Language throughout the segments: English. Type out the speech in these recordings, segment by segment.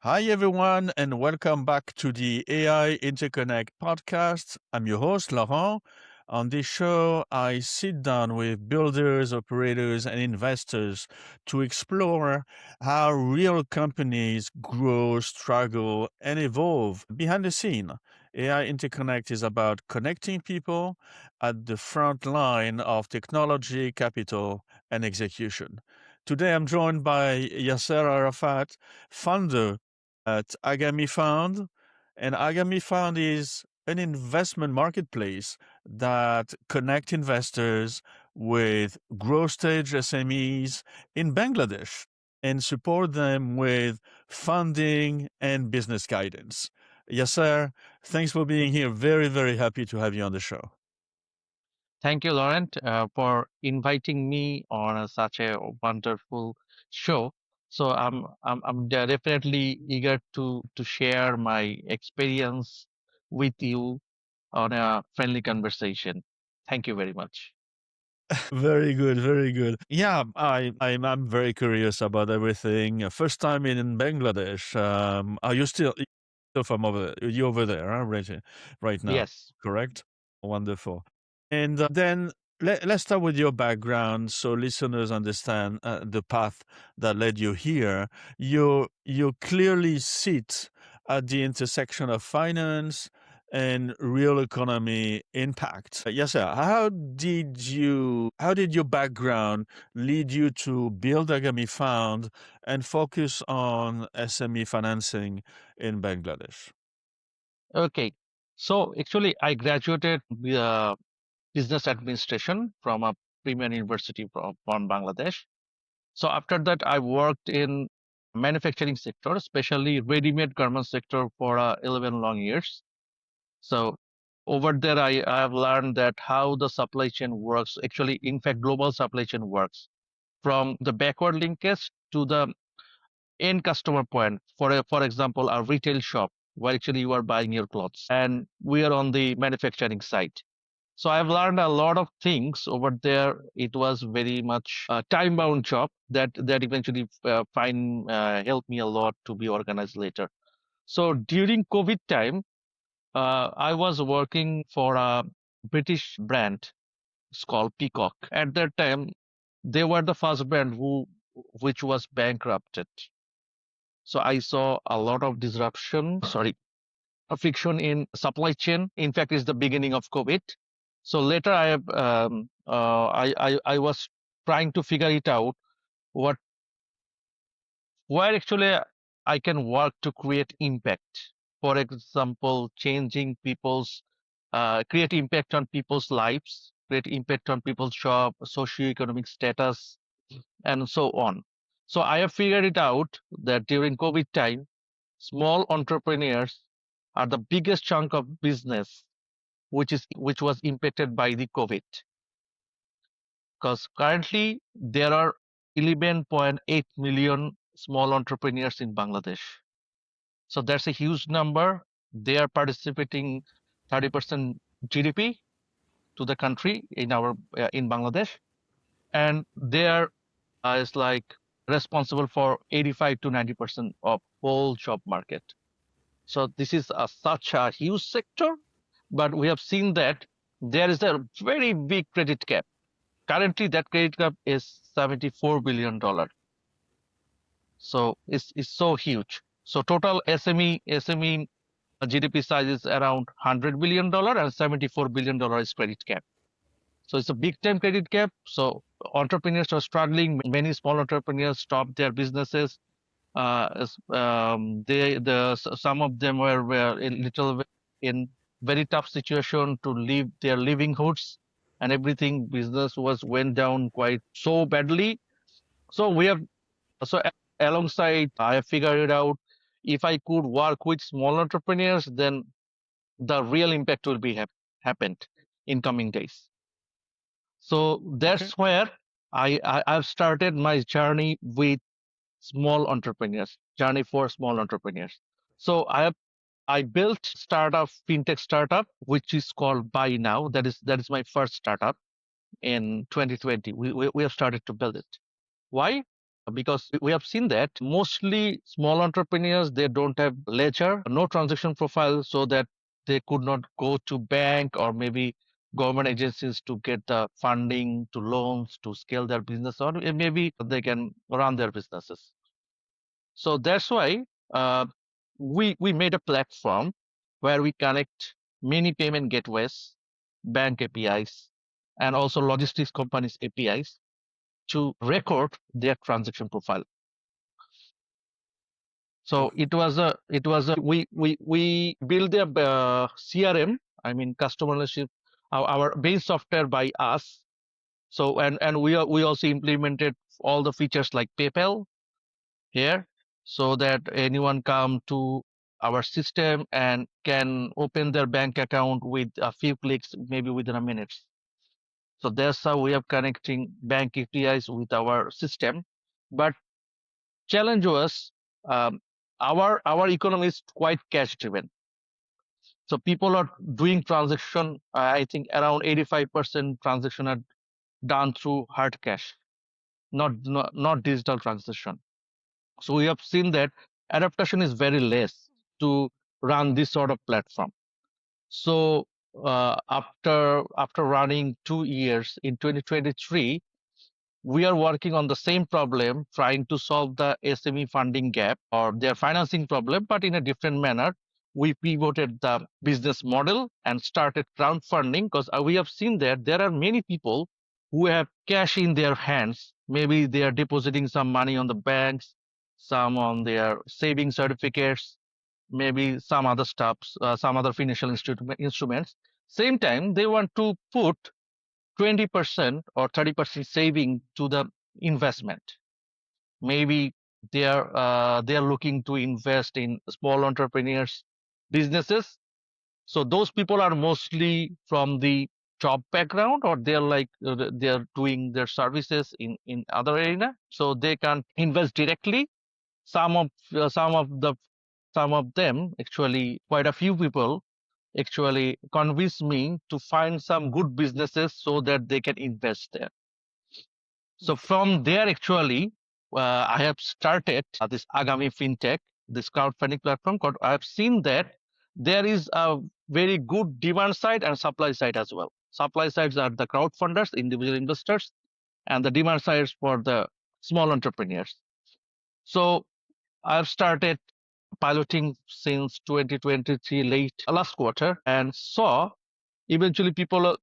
Hi, everyone, and welcome back to the AI InterConnect podcast. I'm your host, Laurent. On this show, I sit down with builders, operators, and investors to explore how real companies grow, struggle, and evolve behind the scene. AI InterConnect is about connecting people at the front line of technology, capital, and execution. Today, I'm joined by Yasser Arafat, founder at Agami Fund. And Agami Fund is an investment marketplace that connect investors with growth stage SMEs in Bangladesh and support them with funding and business guidance. Yasser, thanks for being here. Very, very happy to have you on the show. Thank you, Laurent, for inviting me on such a wonderful show. So I'm definitely eager to share my experience with you on a friendly conversation. Thank you very much. Very good, very good. Yeah, I'm very curious about everything. First time in Bangladesh. Are you still from over there? You over there, huh? Right now, Yes. correct? Wonderful. And then let's start with your background so listeners understand the path that led you here. You clearly sit at the intersection of finance and real economy impact. Yes, sir. How did your background lead you to build Agami Fund and focus on SME financing in Bangladesh? Okay. So actually, I graduated business administration from a premier university from Bangladesh. So after that, I worked in manufacturing sector, especially ready-made garment sector for 11 long years. So over there, I have learned that how the supply chain works. Actually, in fact, global supply chain works from the backward linkage to the end customer point. For example, a retail shop where actually you are buying your clothes, and we are on the manufacturing side. So I've learned a lot of things over there. It was very much a time-bound job that eventually helped me a lot to be organized later. So during COVID time, I was working for a British brand. It's called Peacock. At that time, they were the first brand which was bankrupted. So I saw a lot of disruption. Sorry, a friction in supply chain. In fact, it's the beginning of COVID. So later, I was trying to figure it out what where actually I can work to create impact. For example, changing create impact on people's lives, create impact on people's job, socioeconomic status, and so on. So I have figured it out that during COVID time, small entrepreneurs are the biggest chunk of business which was impacted by the COVID. Because currently there are 11.8 million small entrepreneurs in Bangladesh. So that's a huge number. They are participating 30% GDP to the country in Bangladesh, and they are is like responsible for 85 to 90% of whole job market. So this is such a huge sector, but we have seen that there is a very big credit gap. Currently, that credit gap is $74 billion. So it's so huge. So total SME GDP size is around $100 billion, and $74 billion is credit gap. So it's a big time credit gap. So entrepreneurs are struggling. Many small entrepreneurs stopped their businesses. Some of them were in very tough situation to leave their livelihoods, and everything business was went down quite so badly. So we have so alongside I have figured it out, if I could work with small entrepreneurs, then the real impact will be happened in coming days. So Okay. that's where I've started my journey with small entrepreneurs, journey for small entrepreneurs. So I built fintech startup, which is called Buy Now. That is my first startup in 2020. We have started to build it. Why? because we have seen that mostly small entrepreneurs, they don't have ledger, no transaction profile, so that they could not go to bank or maybe government agencies to get the funding to loans to scale their business, or maybe they can run their businesses. So that's why we made a platform where we connect many payment gateways, bank APIs, and also logistics companies APIs to record their transaction profile. So we build a CRM, I mean customer relationship, our base software by us. So and we also implemented all the features like PayPal here, so that anyone come to our system and can open their bank account with a few clicks, maybe within a minute. So that's how we are connecting bank APIs with our system. But challenge was, um, our economy is quite cash driven. So people are doing transaction. I think around 85% transaction are done through hard cash, not digital transaction. So we have seen that adaptation is very less to run this sort of platform. So after running 2 years in 2023, we are working on the same problem, trying to solve the SME funding gap or their financing problem, but in a different manner. We pivoted the business model and started crowdfunding, because we have seen that there are many people who have cash in their hands. Maybe they are depositing some money on the banks, some on their saving certificates, maybe some other stuffs, some other financial instruments. Same time, they want to put 20% or 30% saving to the investment. Maybe they are looking to invest in small entrepreneurs businesses. So those people are mostly from the job background, or they're doing their services in other arena, so they can invest directly. some of some of the some of them, actually quite a few people, actually convinced me to find some good businesses so that they can invest there. So from there, actually, I have started this Agami Fintech, this crowdfunding platform. I have seen that there is a very good demand side and supply side as well. Supply sides are the crowdfunders, individual investors, and the demand sides for the small entrepreneurs. So I've started piloting since 2023 late last quarter, and saw eventually people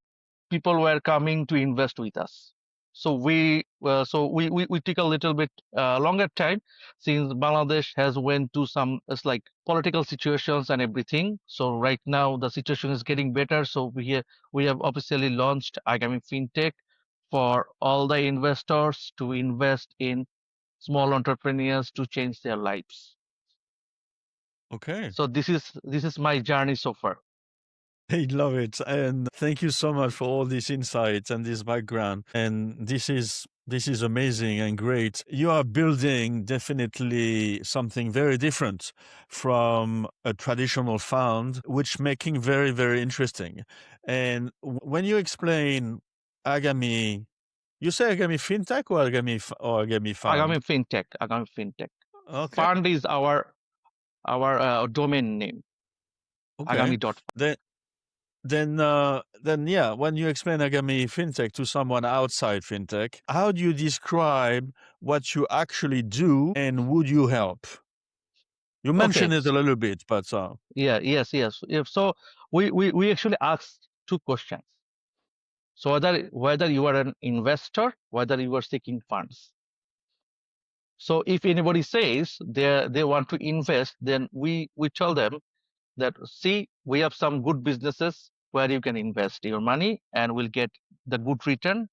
were coming to invest with us. So we took a little bit longer time, since Bangladesh has went to some, it's like political situations and everything. So right now the situation is getting better. So we have officially launched Agami Fintech for all the investors to invest in small entrepreneurs to change their lives. Okay. So this is my journey so far. I love it. And thank you so much for all these insights and this background. And this is amazing and great. You are building definitely something very different from a traditional fund, which making very, very interesting. And when you explain Agami, you say Agami Fintech or Agami Fund? Agami Fintech. Okay. Fund is our domain name, Okay. agami.fund. Then then yeah, when you explain Agami Fintech to someone outside fintech, how do you describe what you actually do and would you help? You Okay. mentioned it a little bit, but Yeah. Yes. So we actually asked two questions. So whether you are an investor, whether you are seeking funds. So if anybody says they want to invest, then we tell them that, see, we have some good businesses where you can invest your money and will get the good return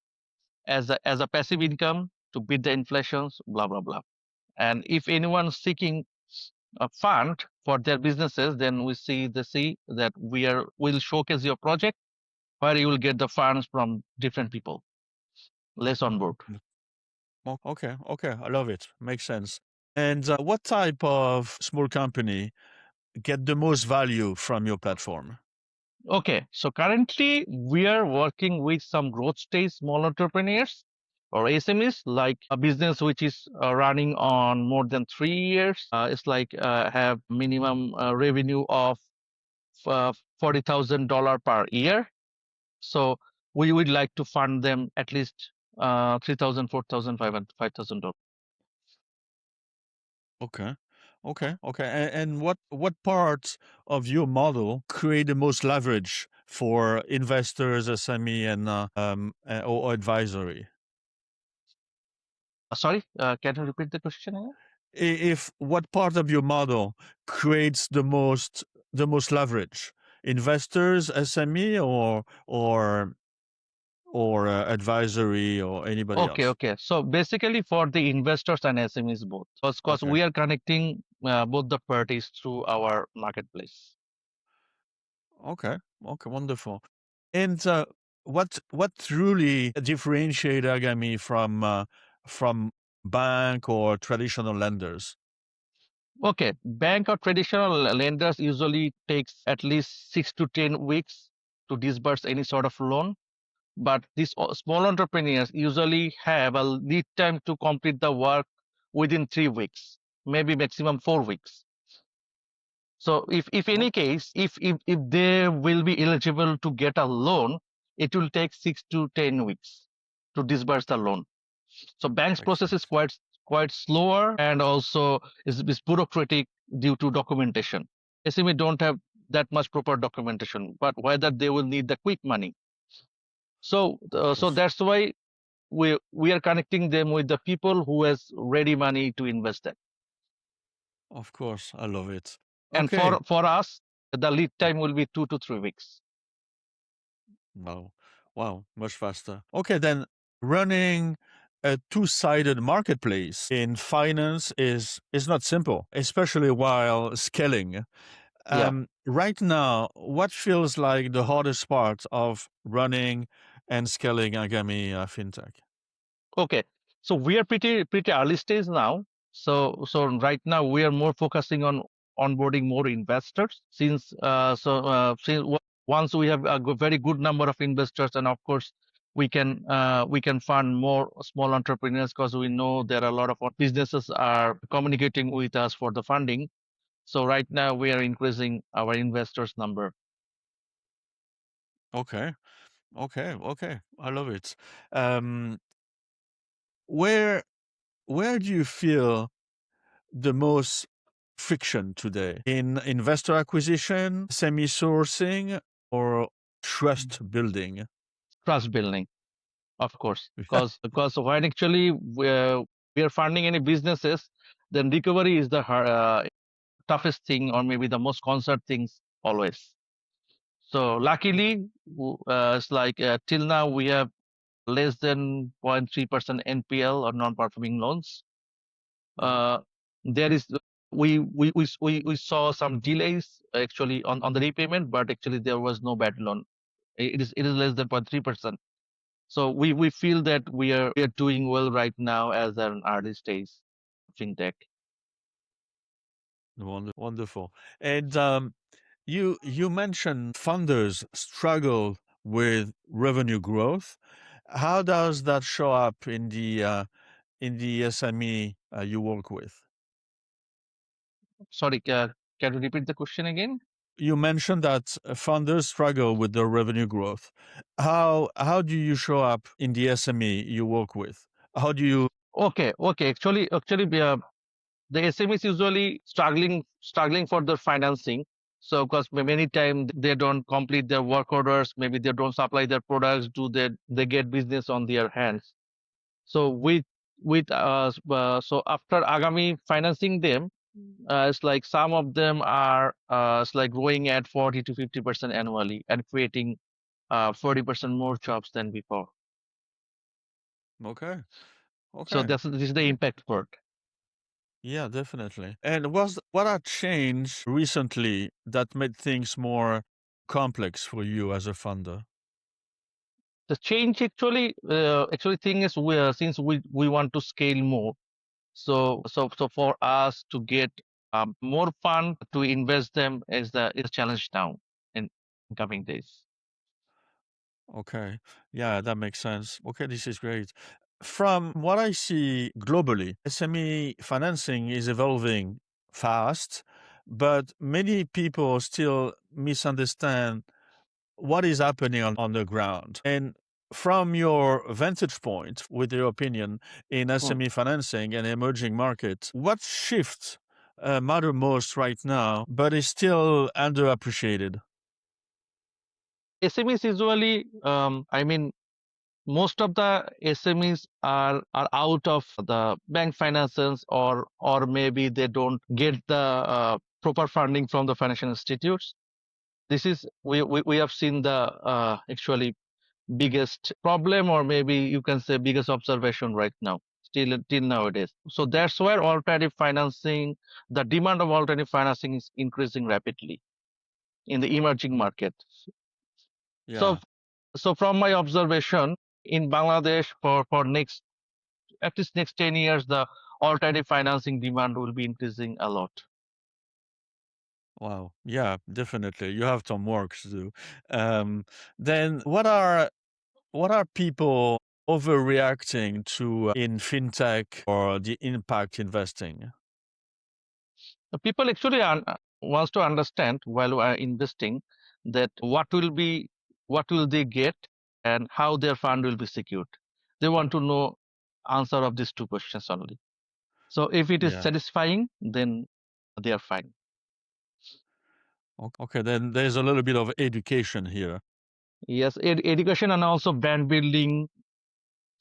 as a passive income to beat the inflations, blah blah blah. And if anyone's seeking a fund for their businesses, then we see that we'll showcase your project where you will get the funds from different people. Less on board. okay, I love it. Makes sense. And what type of small company get the most value from your platform? Okay, so currently we are working with some growth stage small entrepreneurs. or SMEs, like a business which is running on more than 3 years. It's like have minimum revenue of $40,000 per year. So we would like to fund them at least 3,000, 4,000, 5,000 dollars. Okay. Okay. And what parts of your model create the most leverage for investors, SME, and or advisory? Sorry, can you repeat the question again? If what part of your model creates the most leverage? Investors, SME, or advisory or anybody Okay, else? okay. So basically for the investors and SMEs both, because Okay. we are connecting both the parties through our marketplace. Okay. Okay. Wonderful. And what truly differentiate Agami from bank or traditional lenders? Okay, bank or traditional lenders usually takes at least 6 to 10 weeks to disburse any sort of loan. But these small entrepreneurs usually have a lead time to complete the work within 3 weeks, maybe maximum 4 weeks. So if Oh, any case, if they will be eligible to get a loan, it will take 6 to 10 weeks to disburse the loan. So bank's makes process is sense. quite slower and also is bureaucratic due to documentation. SME don't have that much proper documentation, but whether they will need the quick money. Of So course. that's why we are connecting them with the people who has ready money to invest that. Of course. I love it. And Okay. for us, the lead time will be 2 to 3 weeks. Wow. Wow. Much faster. Okay. Then running a two-sided marketplace in finance is not simple, especially while scaling. Yeah. Right now, what feels like the hardest part of running and scaling Agami Fintech? Okay. So we are pretty early stage now. So right now we are more focusing on onboarding more investors since once we have a very good number of investors, and of course we can fund more small entrepreneurs because we know there are a lot of businesses are communicating with us for the funding. So right now we are increasing our investors number. Okay, okay. I love it. Um, where where do you feel the most friction today in investor acquisition, semi sourcing, or trust building? Trust building, of course, because when actually we are funding any businesses, then recovery is the toughest thing or maybe the most concerned things always. So luckily, it's like till now we have less than 0.3% NPL or non-performing loans. Wow. Uh, there is we saw some delays actually on the repayment, but actually there was no bad loan. It is less than 0.3%. So we feel that we are doing well right now as an early stage fintech. Wonderful. And you mentioned funders struggle with revenue growth. How does that show up in the SME you work with? Sorry, can you repeat the question again? You mentioned that funders struggle with their revenue growth. How do you show up in the SME you work with? How do you Okay. Actually, the SMEs usually struggling for their financing. So, because many times they don't complete their work orders, maybe they don't supply their products, they get business on their hands. So so after Agami financing them, it's like some of them are it's like growing at 40 to 50% annually and creating 40% more jobs than before. Okay. So Okay. this is the Okay. impact part. Yeah, definitely. And what are changed recently that made things more complex for you as a funder? The change actually thing is since we want to scale more. So for us to get more fund to invest them is a challenge now in coming days. Okay. Yeah, that makes sense. Okay, this is great. From what I see globally, SME financing is evolving fast, but many people still misunderstand what is happening on the ground. And from your vantage point, with your opinion in Hmm. SME financing and emerging markets, what shifts matter most right now, but is still underappreciated? SMEs usually, most of the SMEs are out of the bank finances, or maybe they don't get the proper funding from the financial institutes. This is we have seen the actually biggest problem, or maybe you can say biggest observation right now, still till nowadays. So that's where alternative financing, the demand of alternative financing is increasing rapidly in the emerging market. So Yeah. so from my observation in Bangladesh, for next, at least next 10 years, the alternative financing demand will be increasing a lot. Wow. Yeah, definitely. You have some work to do. Um, then what are people overreacting to in fintech or the impact investing? The people actually wants to understand while investing that what will they get and how their fund will be secured. They want to know answer of these two questions only. So if it is Yeah. satisfying, then they are fine. Okay, then there's a little bit of education here. Yes, education and also brand building,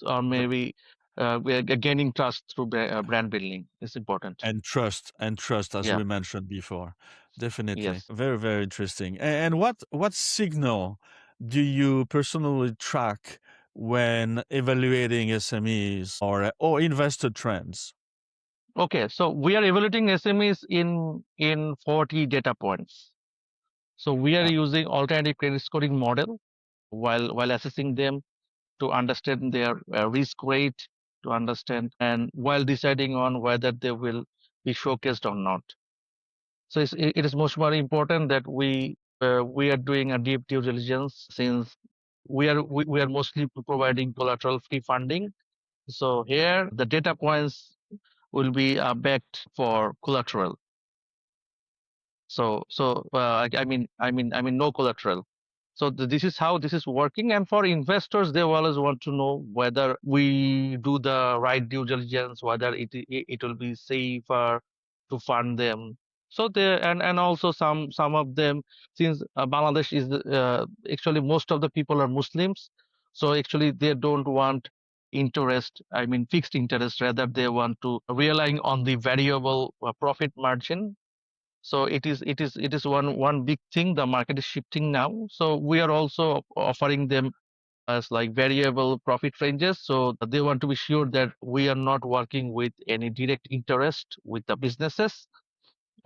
or Br- maybe we are gaining trust through brand building is important. and trust, as Yeah. we mentioned before. Definitely. Yes. Very, very interesting. And what signal do you personally track when evaluating SMEs or investor trends? Okay. So we are evaluating SMEs in 40 data points. So we are Uh, using alternative credit scoring model while assessing them to understand their risk rate, to understand, and while deciding on whether they will be showcased or not. So it is much more important that we are doing a deep due diligence, since we are mostly providing collateral free funding. So here the data points will be backed for collateral. I mean no collateral. So this is how this is working. And for investors, they always want to know whether we do the right due diligence, whether it will be safer to fund them. So they, and also some of them, since Bangladesh is actually most of the people are Muslims, so actually they don't want interest, I mean fixed interest, rather they want to relying on the variable profit margin. So it is one big thing. The market is shifting now. So we are also offering them as like variable profit ranges. So they want to be sure that we are not working with any direct interest with the businesses.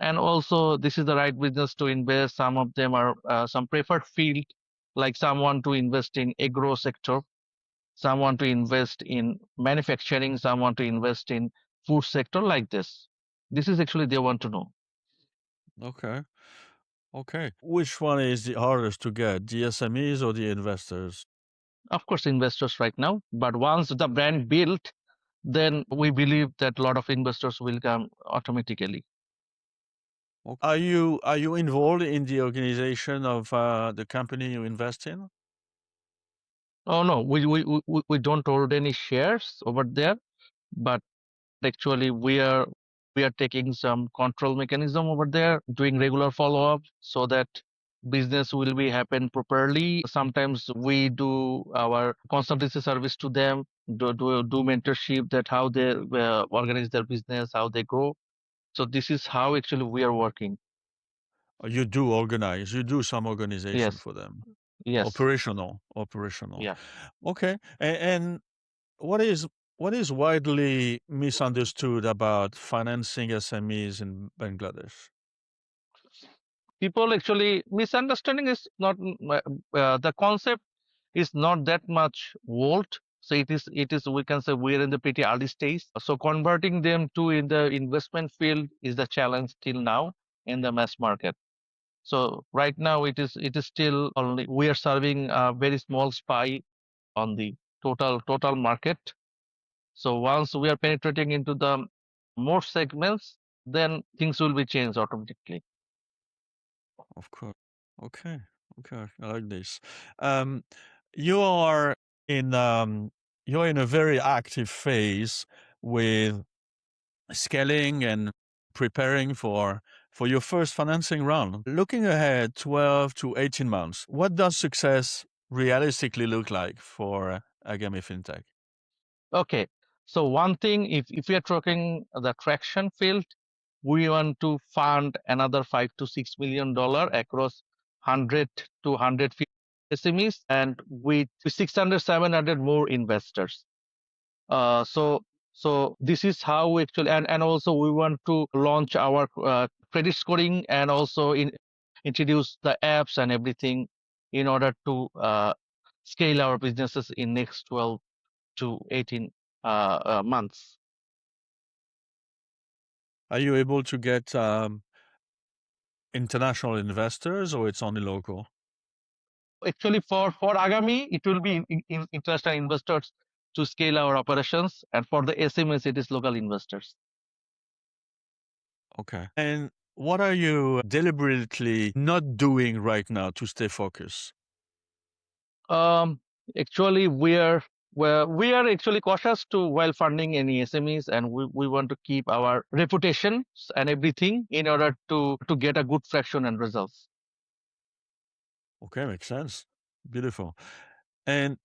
And also this is the right business to invest. Some of them are some preferred field, like some want to invest in agro sector, some want to invest in manufacturing, some want to invest in food sector, like this. This is actually they want to know. okay. Okay. Which one is the hardest to get, the SMEs or the investors? Of course, investors right now, but once the brand built, then we believe that a lot of investors will come automatically. Are you involved in the organization of the company you invest in? Oh no, we don't hold any shares over there, but actually we are taking some control mechanism over there, doing regular follow up so that business will be happen properly. Sometimes we do our consultancy service to them, do mentorship, that how they organize their business, how they grow. So this is how actually we are working. You do organize, you do some organization Yes, for them. yes, Operational. yeah. Okay. And what is what is widely misunderstood about financing SMEs in Bangladesh? People actually misunderstanding is not the concept is not that much old. So it is we can say we're in the pretty early stage. So converting them to in the investment field is the challenge till now in the mass market. So right now it is still only we are serving a very small spy on the total market. So once we are penetrating into the more segments, then things will be changed automatically. Of course. Okay. Okay. I like this. Um, you are in you're in a very active phase with scaling and preparing for your first financing round. Looking ahead 12 to 18 months, what does success realistically look like for Agami Fintech? Okay. So one thing, if we are talking the traction field, we want to fund another $5 to $6 million across 100 to 150 SMEs and with 600, 700 more investors. Uh, so so this is how we actually, and also we want to launch our credit scoring and also introduce the apps and everything in order to scale our businesses in next 12 to 18 months. Are you able to get international investors or it's only local? Actually, for Agami, it will be international investors to scale our operations, and for the SMEs, it is local investors. Okay. And what are you deliberately not doing right now to stay focused? Um, Actually, we are actually cautious to while funding any SMEs, and we want to keep our reputation and everything in order to get a good fraction and results. Okay, makes sense. Beautiful. And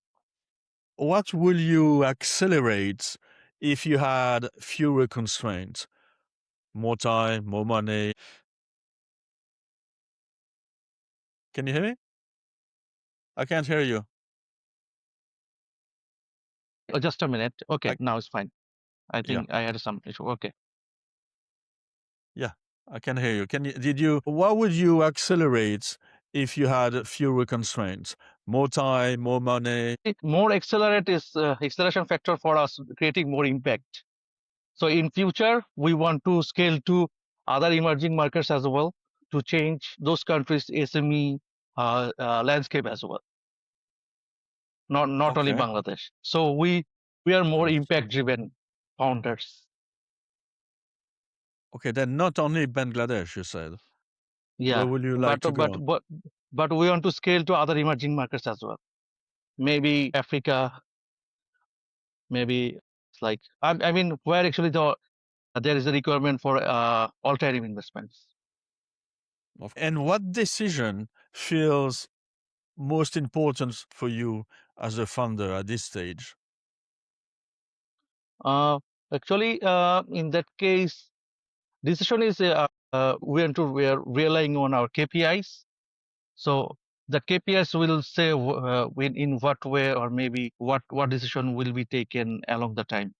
what will you accelerate if you had fewer constraints? More time, more money? Can you hear me? I can't hear you. Just a minute. Okay, I, now it's fine. I yeah, think I had some issue. Okay. yeah, I can hear you. What would you accelerate if you had fewer constraints? More time, more money? More accelerate is acceleration factor for us creating more impact. So in future, we want to scale to other emerging markets as well to change those countries' SME landscape as well. Not only Okay. Bangladesh. So we are more Cool. impact driven founders. Okay, then not only Bangladesh, you said. Where Yeah, would you but like to but go? but but we want to scale to other emerging markets as well. Maybe Africa, maybe it's like I mean where actually there is a requirement for alternative investments. And what decision feels most important for you as a founder at this stage? Uh, Actually, in that case, decision is we are relying on our KPIs. So the KPIs will say when in what way or maybe what decision will be taken along the time.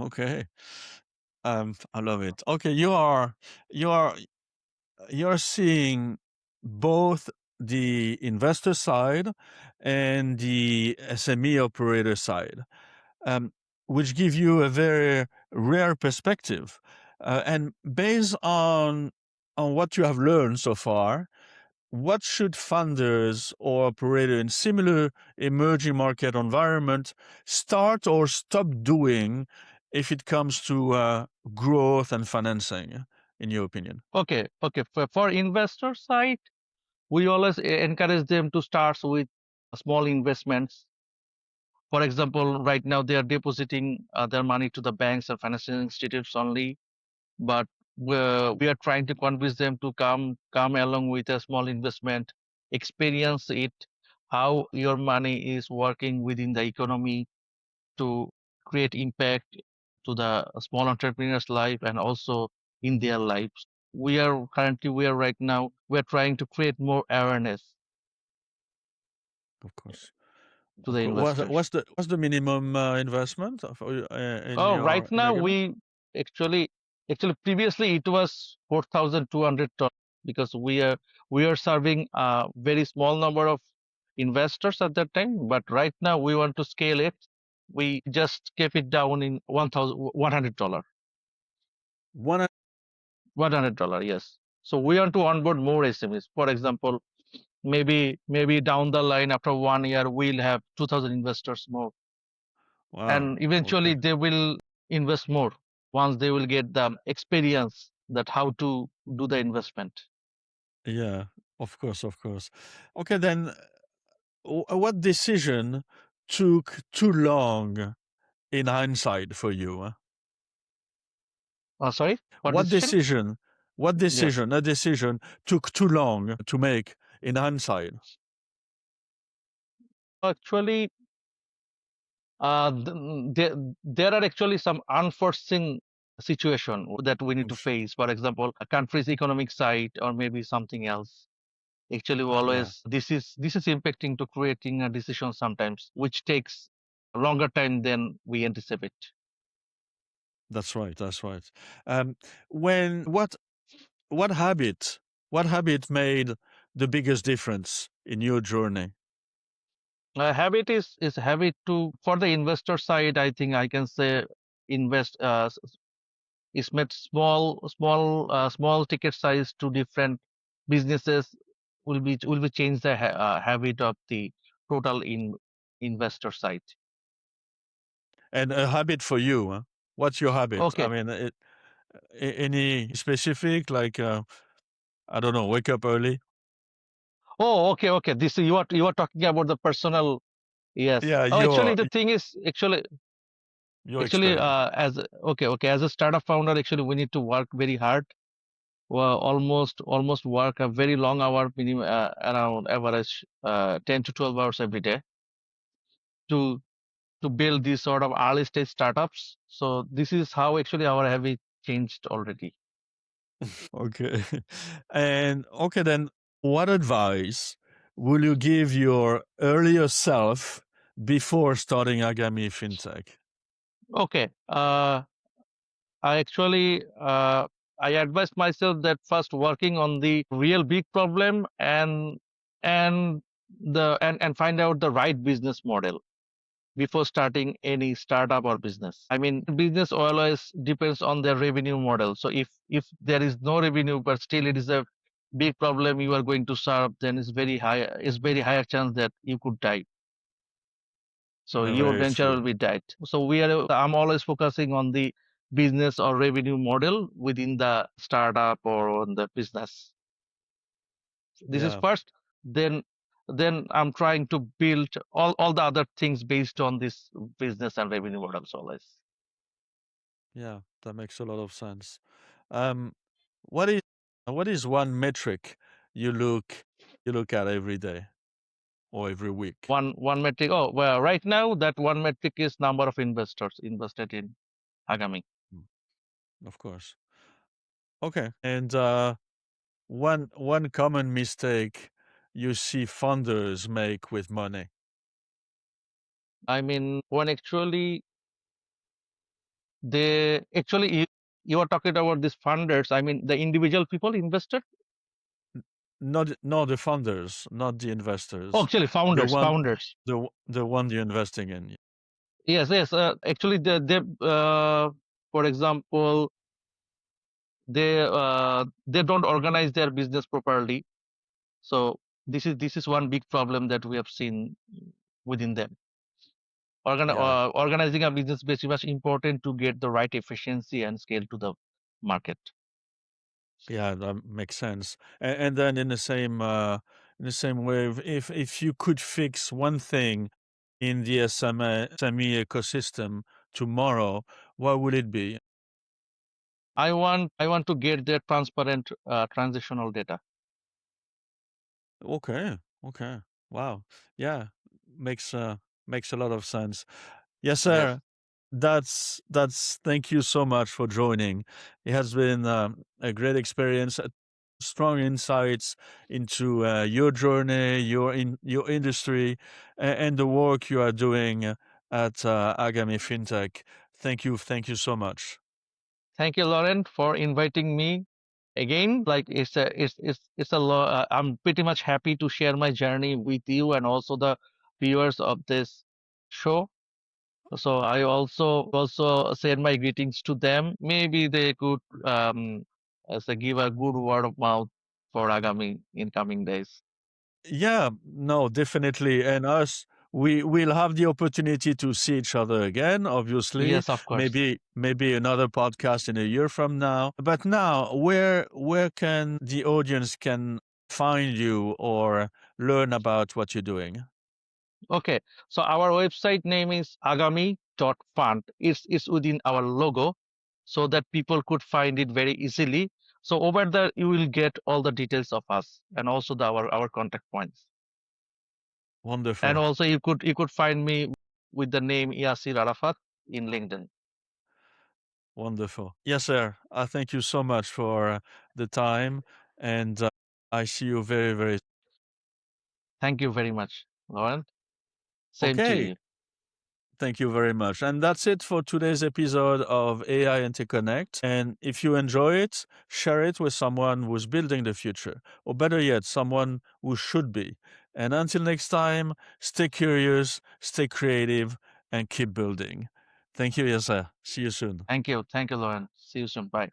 Okay. I love it. Okay, you are you're seeing both the investor side and the SME operator side, um, which give you a very rare perspective. And based on what you have learned so far, what should funders or operator in similar emerging market environment start or stop doing if it comes to growth and financing, in your opinion? Okay. For investor side, we always encourage them to start with small investments. For example, right now they are depositing their money to the banks or financial institutes only, but we are trying to convince them to come along with a small investment, experience it, how your money is working within the economy to create impact to the small entrepreneurs' life and also in their lives. We are right now we're trying to create more awareness Of course. to Of the course. investors. What's the minimum investment in Oh, right your in now Agami? we actually actually previously it was 4,200 because we are serving a very small number of investors at that time. But right now we want to scale it. We just kept it down in $1,100. One. $100, yes. So we want to onboard more SMEs. For example, maybe down the line after 1 year we'll have 2,000 investors more. Wow. and eventually Okay. they will invest more once they will get the experience that how to do the investment. Yeah. Of course. Of course. Okay. Then, what decision took too long in hindsight for you? Sorry, what What decision? decision? What Yes. decision? A decision took too long to make in hindsight. Actually, there are actually some unforeseen situation that we need to face. For example, a country's economic side or maybe something else. Actually, we Yeah. always this is impacting to creating a decision sometimes, which takes a longer time than we anticipate. That's right. That's right. Um, when what habit what habit made the biggest difference in your journey? Habit is habit to for the investor side. I think I can say invest is made small ticket size to different businesses will be change the habit of the total investor side. And a habit for you? Huh? What's your habit? I Okay. mean, any specific like I don't know, wake up early? Oh, okay. This you are talking about the personal. Yes. Yeah, Oh, actually, the thing is your actually experience. as okay as a startup founder, actually we need to work very hard. Well, almost work a very long hour minimum around average 10 to 12 hours every day to build these sort of early stage startups. So this is how actually our habit changed already. Okay. And okay, then what advice will you give your earlier self before starting Agami Fintech? Okay. I actually I advised myself that first working on the real big problem and and find out the right business model before starting any startup or business. I mean, business always depends on their revenue model. So if there is no revenue, but still it is a big problem you are going to solve, then it's very higher chance that you could die. So your Very venture will true. be dead. So I'm always focusing on the business or revenue model within the startup or on the business. This is Yeah, first, then I'm trying to build all the other things based on this business and revenue models always. yeah, that makes a lot of sense. Um, what is what is one metric you look at every day or every week? One metric. Oh, well, right now that one metric is number of investors invested in Agami. Mm, of course. Okay. And one common mistake you see funders make with money. I mean, when actually they actually you are talking about these funders. I mean, the individual people invested. Not the funders, not the Oh, investors. actually, The founders, one founders. the one you're investing in. Yes. Actually, for example, they don't organize their business properly. So this is one big problem that we have seen within them. Yeah. Organizing a business is very much important to get the right efficiency and scale to the market. Yeah, that makes sense. And then in the same way, if you could fix one thing in the SME ecosystem tomorrow, what would it be? I want to get their transparent transactional data. Okay, okay, wow, yeah, makes makes a lot of sense. Yes, Yes. sir. That's. Thank you so much for joining. It has been a great experience. Strong insights into your journey, your industry, and the work you are doing at Agami Fintech. Thank you so much. Thank you, Laurent, for inviting me again. Like I'm pretty much happy to share my journey with you and also the viewers of this show. So I also send my greetings to them. Maybe they could give a good word of mouth for Agami in coming days. Yeah, no, definitely. And us, we will have the opportunity to see each other again, obviously. Yes, of course. Maybe another podcast in a year from now. But now, where can the audience can find you or learn about what you're doing? Okay, so our website name is agami.fund. It's within our logo so that people could find it very easily. So over there, you will get all the details of us and also our contact points. And Wonderful. also you could find me with the name Yasser Arafat in LinkedIn. Wonderful. Yes, sir. I thank you so much for the time, and I see you very, very. Thank you very much, Laurent. Same to Okay. you. Thank you very much. And that's it for today's episode of AI InterConnect. And if you enjoy it, share it with someone who's building the future, or better yet, someone who should be. And until next time, stay curious, stay creative, and keep building. Thank you, Yasser. See you soon. Thank you, Laurent. See you soon. Bye.